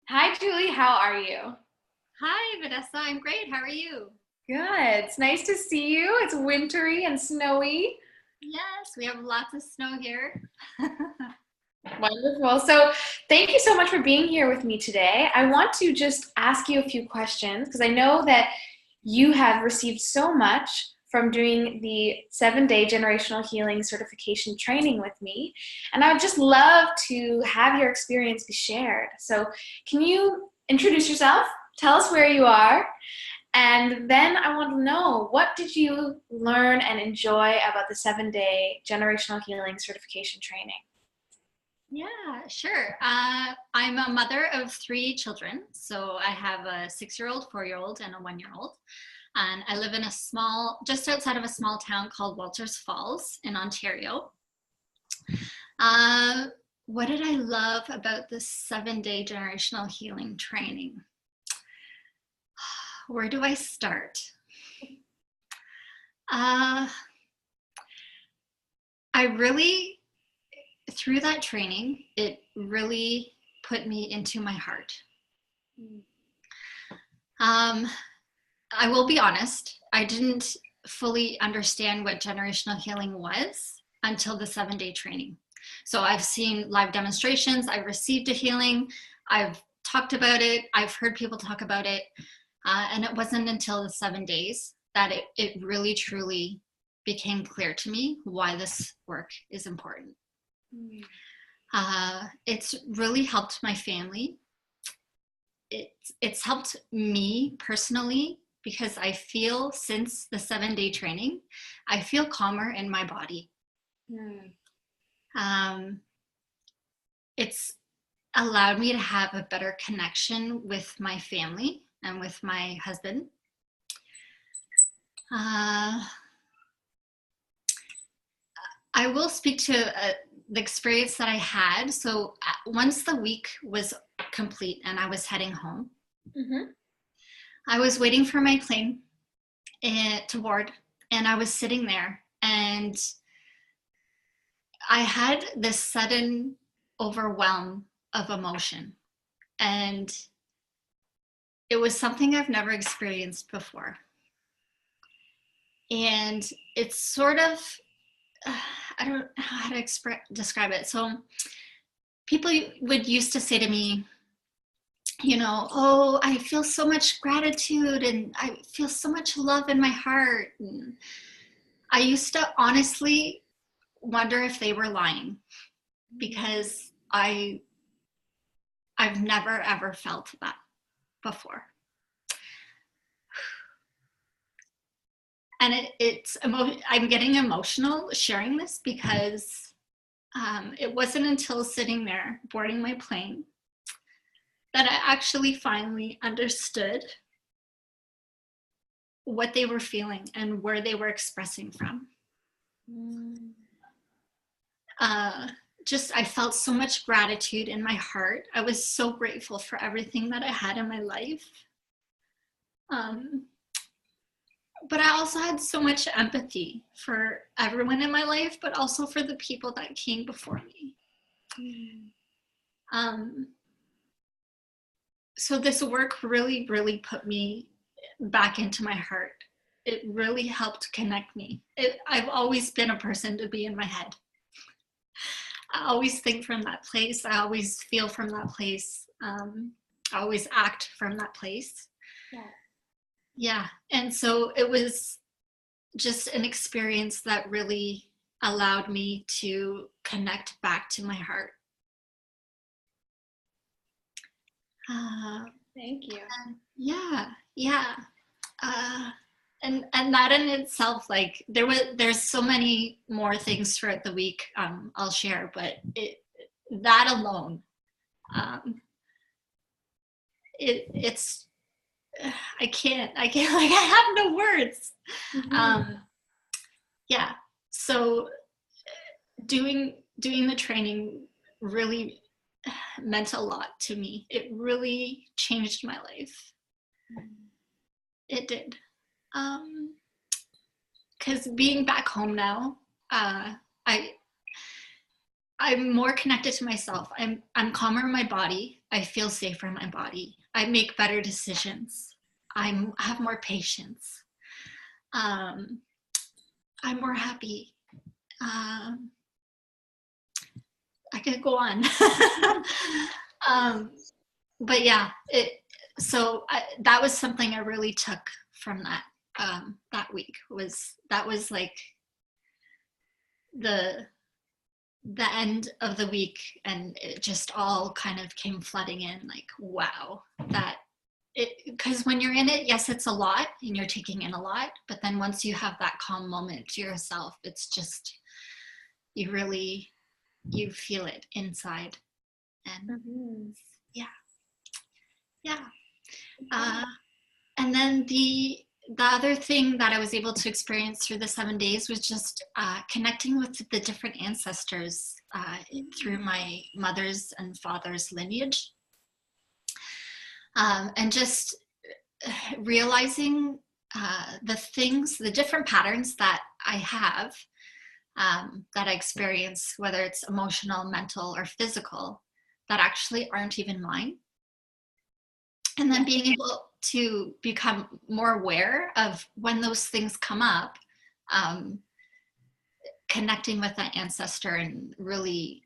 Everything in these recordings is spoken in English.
Hi, Julie. How are you? Hi, Vanessa. I'm great. How are you? Good. It's nice to see you. It's wintry and snowy. Yes, we have lots of snow here. Wonderful. So, thank you so much for being here with me today. I want to just ask you a few questions because I know that you have received so much from doing the 7-day generational healing certification training with me. And I would just love to have your experience be shared. So, can you introduce yourself? Tell us where you are. And then I want to know, what did you learn and enjoy about the 7-day generational healing certification training? Yeah, sure. I'm a mother of three children. So I have a 6-year-old, 4-year-old, and a 1-year-old. And I live in just outside of a small town called Walters Falls in Ontario. Uh, what did I love about this 7-day generational healing training? Where do I start? Uh, I really, through that training, it really put me into my heart. Um, I will be honest, I didn't fully understand what generational healing was until the 7-day training. So I've seen live demonstrations, I've received a healing, I've talked about it, I've heard people talk about it, and it wasn't until the 7 days that it really truly became clear to me why this work is important. It's really helped my family. It's helped me personally because I feel since the 7-day training, I feel calmer in my body. Um, it's allowed me to have a better connection with my family and with my husband. I will speak to the experience that I had. So once the week was complete and I was heading home, I was waiting for my plane to board, and I was sitting there, and I had this sudden overwhelm of emotion, and it was something I've never experienced before. And it's sort of, I don't know how to describe it. So people would used to say to me, oh, I feel so much gratitude and I feel so much love in my heart. And I used to honestly wonder if they were lying, because I've never ever felt that before. And I'm getting emotional sharing this because it wasn't until sitting there boarding my plane that I actually finally understood what they were feeling and where they were expressing from. I felt so much gratitude in my heart. I was so grateful for everything that I had in my life. But I also had so much empathy for everyone in my life, but also for the people that came before me. So this work really, really put me back into my heart. It really helped connect me. I've always been a person to be in my head. I always think from that place. I always feel from that place. I always act from that place. Yeah. And so it was just an experience that really allowed me to connect back to my heart. Thank you. Yeah. And that in itself, like there's so many more things throughout the week I'll share, but that alone, it's I can't like I have no words. Yeah. So doing the training really meant a lot to me. It really changed my life. It did. Because being back home now, I'm more connected to myself. I'm calmer in my body. I feel safer in my body. I make better decisions. I have more patience. Um, I'm more happy. Um, I could go on. But yeah, that was something I really took from that week. That was like the end of the week, and it just all kind of came flooding in, like, wow, that it, because when you're in it, yes, it's a lot and you're taking in a lot, but then once you have that calm moment to yourself, it's just, you feel it inside. And yeah. And then the other thing that I was able to experience through the 7 days was just connecting with the different ancestors through my mother's and father's lineage. And just realizing the different patterns that I have, that I experience, whether it's emotional, mental, or physical, that actually aren't even mine. And then being able to become more aware of when those things come up, connecting with that ancestor and really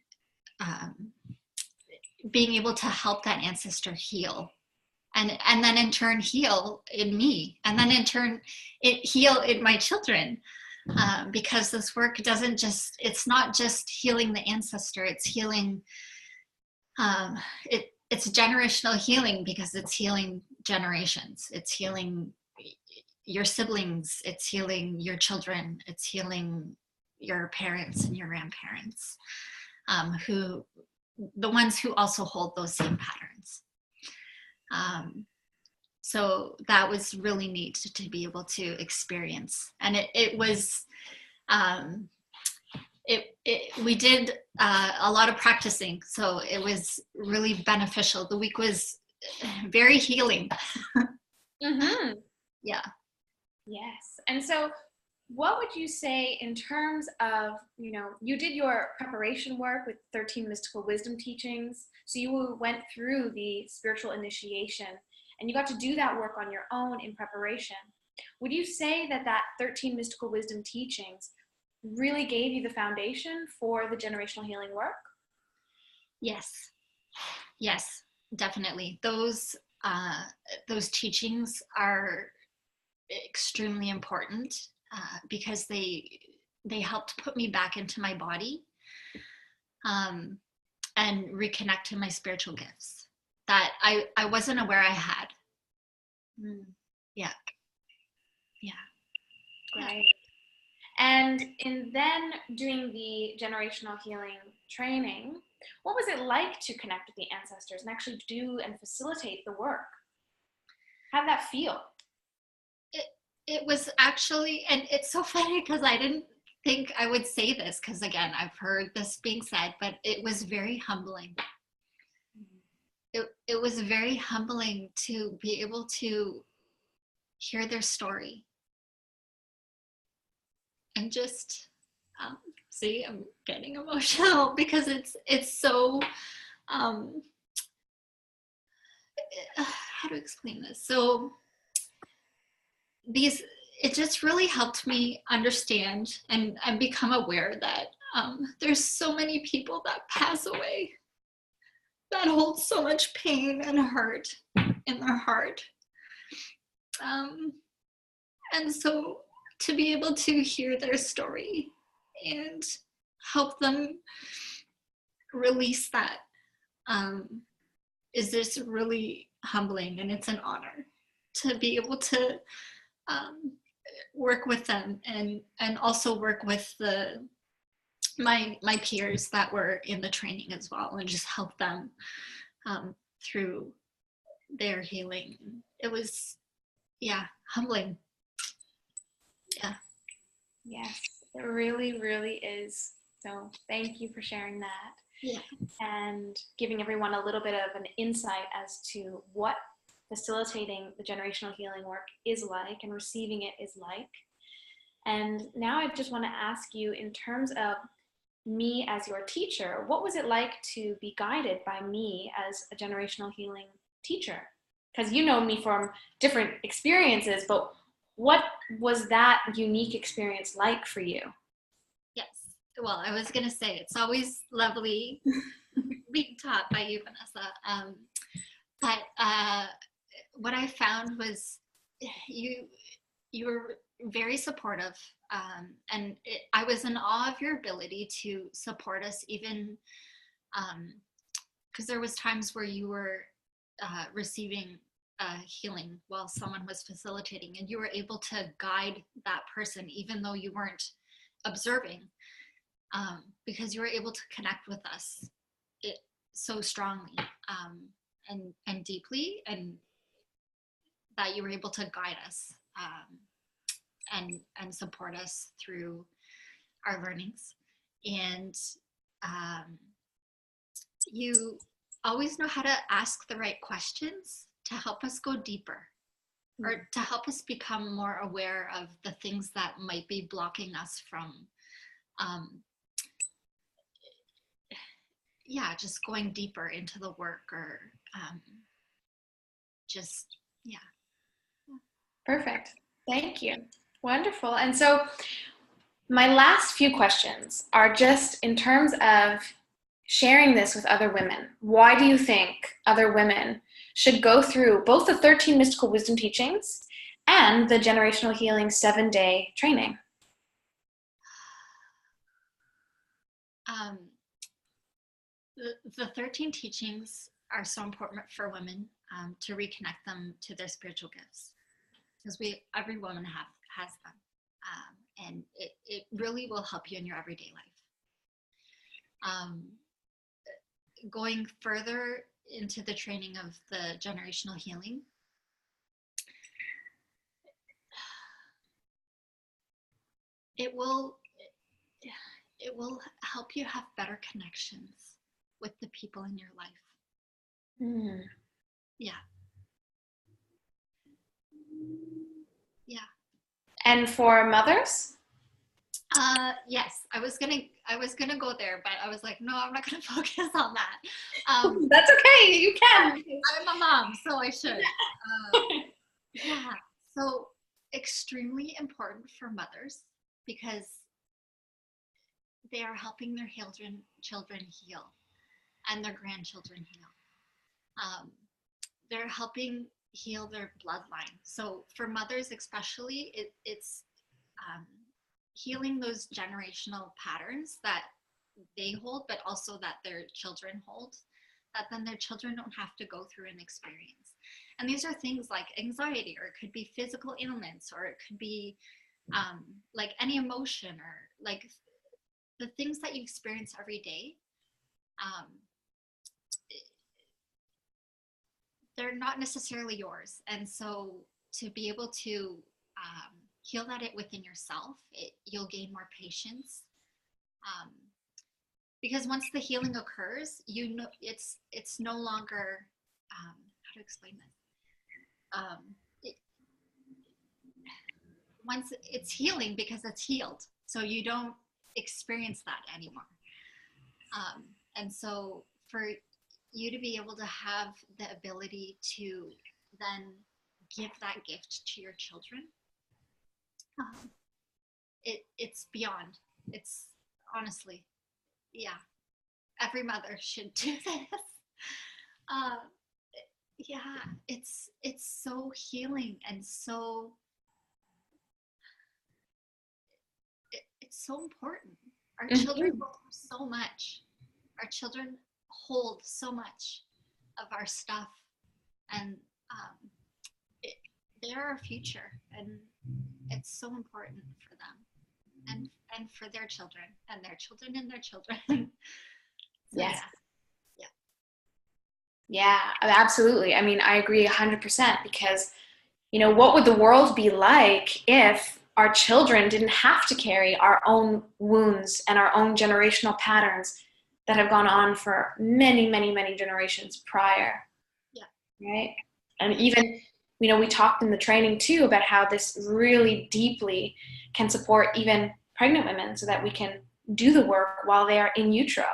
being able to help that ancestor heal. And then in turn heal in me, and then in turn it heal in my children, because this work it's not just healing the ancestor, it's healing, it's generational healing, because it's healing generations. It's healing your siblings, it's healing your children, it's healing your parents and your grandparents, the ones who also hold those same patterns. So that was really neat to be able to experience. And it was, we did a lot of practicing, so it was really beneficial. The week was very healing. Mm-hmm. Yeah. Yes. And so what would you say in terms of, you did your preparation work with 13 mystical wisdom teachings. So you went through the spiritual initiation and you got to do that work on your own in preparation. Would you say that 13 mystical wisdom teachings really gave you the foundation for the generational healing work? Yes, definitely. Those teachings are extremely important, because they helped put me back into my body, and reconnect to my spiritual gifts that I wasn't aware I had. Yeah. Great. And in then doing the generational healing training, what was it like to connect with the ancestors and actually do and facilitate the work? How did that feel? It was actually, and it's so funny because I didn't think I would say this, because again, I've heard this being said, but it was very humbling. It was very humbling to be able to hear their story. And just, see, I'm getting emotional because it's so, how to explain this? So it just really helped me understand and become aware that there's so many people that pass away that hold so much pain and hurt in their heart. And so to be able to hear their story and help them release that, is just really humbling, and it's an honor to be able to work with them, and also work with my peers that were in the training as well, and just help them through their healing. It was, humbling. Yeah. Yes, it really, really is. So thank you for sharing that. Yeah. And giving everyone a little bit of an insight as to what facilitating the generational healing work is like and receiving it is like. And now I just want to ask you, in terms of me as your teacher, what was it like to be guided by me as a generational healing teacher? Because you know me from different experiences, but what was that unique experience like for you? Yes. Well, I was going to say, it's always lovely being taught by you, Vanessa. But what I found was you you were very supportive, and I was in awe of your ability to support us, even because there was times where you were receiving healing while someone was facilitating, and you were able to guide that person even though you weren't observing, because you were able to connect with us so strongly, and deeply, and that you were able to guide us, and support us through our learnings. And you always know how to ask the right questions to help us go deeper, or to help us become more aware of the things that might be blocking us from just going deeper into the work, or just yeah. Perfect. Thank you. Wonderful. And so my last few questions are just in terms of sharing this with other women. Why do you think other women should go through both the 13 mystical wisdom teachings and the generational healing 7-day training? The 13 teachings are so important for women, to reconnect them to their spiritual gifts, because every woman has them, and it really will help you in your everyday life. Going further into the training of the generational healing, it will help you have better connections with the people in your life. Yeah. And for mothers? Yes, I was gonna go there, but I was like, no, I'm not gonna focus on that. That's okay, you can. I'm a mom, so I should. Yeah, so extremely important for mothers, because they are helping their children heal, and their grandchildren heal. They're helping heal their bloodline. So for mothers especially, it's healing those generational patterns that they hold, but also that their children hold, that then their children don't have to go through and experience. And these are things like anxiety, or it could be physical ailments, or it could be like any emotion, or like the things that you experience every day. They're not necessarily yours. And so to be able to heal that within yourself, you'll gain more patience. Because once the healing occurs, you know it's no longer, how to explain this? Once it's healing, because it's healed, so you don't experience that anymore. And so for you to be able to have the ability to then give that gift to your children, it's beyond. It's honestly, yeah, every mother should do this. Yeah, it's so healing, and so it's so important. Our children go through so much. Our children hold so much of our stuff, and they're our future, and it's so important for them, and for their children, and their children, and their children. So, yes. Yeah, absolutely. I mean, I agree 100%, because, you know, what would the world be like if our children didn't have to carry our own wounds and our own generational patterns that have gone on for many, many, many generations prior? Yeah. Right? And even, you know, we talked in the training too about how this really deeply can support even pregnant women, so that we can do the work while they are in utero.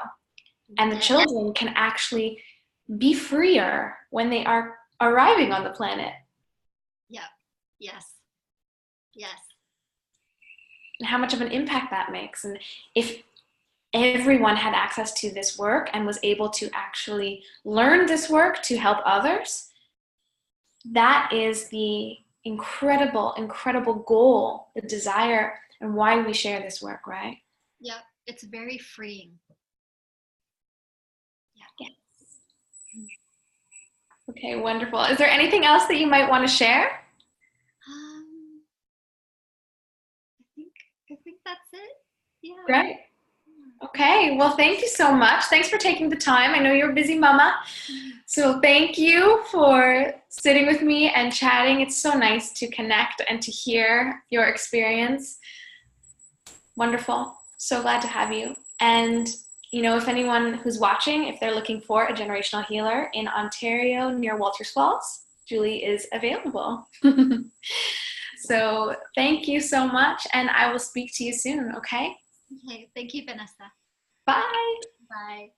And the children can actually be freer when they are arriving on the planet. Yeah. Yes. Yes. And how much of an impact that makes. And if everyone had access to this work and was able to actually learn this work to help others, that is the incredible, incredible goal, the desire, and why we share this work, right? Yeah, it's very freeing. Yeah. Yes. Okay, wonderful. Is there anything else that you might want to share? I think that's it. Yeah. Great. Okay, well, thank you so much. Thanks for taking the time. I know you're a busy mama, so thank you for sitting with me and chatting. It's so nice to connect and to hear your experience. Wonderful. So glad to have you. And, you know, if anyone who's watching, if they're looking for a generational healer in Ontario near Walters Falls, Julie is available. So thank you so much, and I will speak to you soon, okay? Okay, thank you, Vanessa. Bye. Bye.